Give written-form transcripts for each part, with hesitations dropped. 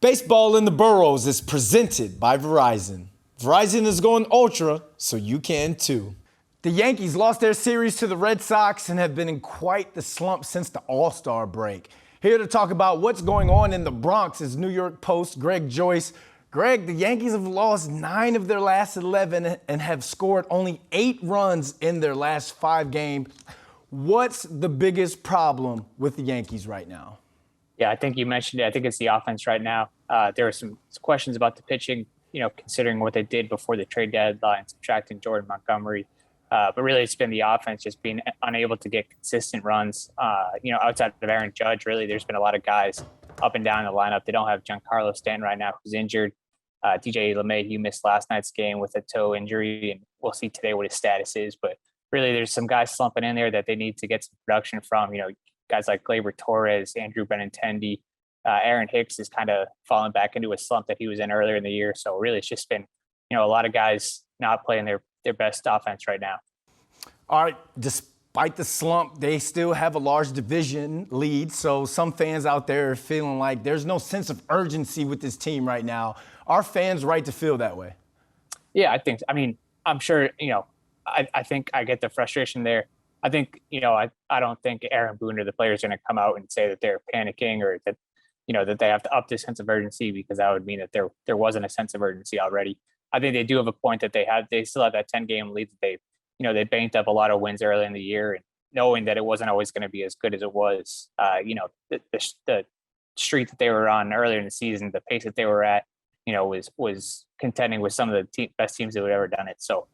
Baseball in the Boroughs is presented by Verizon. Verizon is going ultra, so you can too. The Yankees lost their series to the Red Sox and have been in quite the slump since the All-Star break. Here to talk about what's going on in the Bronx is New York Post Greg Joyce. Greg, the Yankees have lost 9 of their last 11 and have scored only 8 runs in their last 5 games. What's the biggest problem with the Yankees right now? Yeah, I think you mentioned it. I think it's the offense right now. There are some questions about the pitching, considering what they did before the trade deadline, subtracting Jordan Montgomery. But really, it's been the offense just being unable to get consistent runs. Outside of Aaron Judge, really, there's been a lot of guys up and down the lineup. They don't have Giancarlo Stanton right now, who's injured. DJ LeMahieu missed last night's game with a toe injury, and we'll see today what his status is. But really, there's some guys slumping in there that they need to get some production from. Guys like Gleyber Torres, Andrew Benintendi, Aaron Hicks is kind of falling back into a slump that he was in earlier in the year. So really, it's just been, a lot of guys not playing their best offense right now. All right, despite the slump, they still have a large division lead. So some fans out there are feeling like there's no sense of urgency with this team right now. Are fans right to feel that way? Yeah, I'm sure, I think I get the frustration there. I think, I don't think Aaron Boone or the players are going to come out and say that they're panicking or that, that they have to up this sense of urgency, because that would mean that there wasn't a sense of urgency already. I think they do have a point that they still have that 10-game lead that they banked up a lot of wins early in the year, and knowing that it wasn't always going to be as good as it was, the streak that they were on earlier in the season, the pace that they were at, was contending with some of the best teams that would ever done it. So,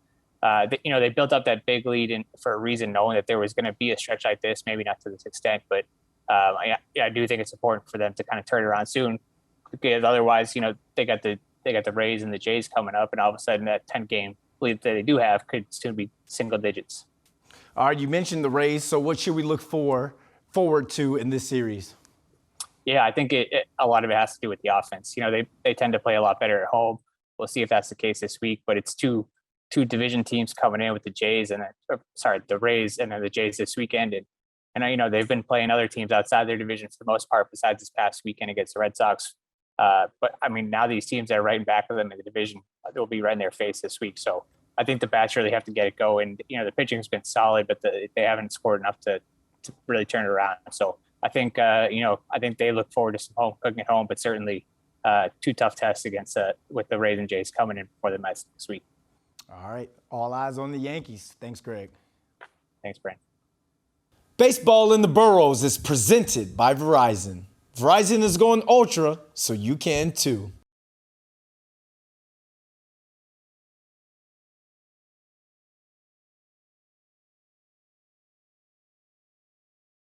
they built up that big lead for a reason, knowing that there was going to be a stretch like this, maybe not to this extent, but I do think it's important for them to kind of turn it around soon, because otherwise, they got the Rays and the Jays coming up, and all of a sudden that 10-game lead that they do have could soon be single digits. All right, you mentioned the Rays, so what should we look forward to in this series? Yeah, I think a lot of it has to do with the offense. They tend to play a lot better at home. We'll see if that's the case this week, but it's two division teams coming in with the the Rays and then the Jays this weekend. And they've been playing other teams outside their division for the most part, besides this past weekend against the Red Sox. But now these teams that are right back of them in the division, they'll be right in their face this week. So I think the bats really have to get it going. The pitching has been solid, but they haven't scored enough to really turn it around. So I think, they look forward to some home cooking at home, but certainly 2 tough tests with the Rays and Jays coming in before the Mets this week. All right. All eyes on the Yankees. Thanks, Greg. Thanks, Brent. Baseball in the Boroughs is presented by Verizon. Verizon is going ultra, so you can too.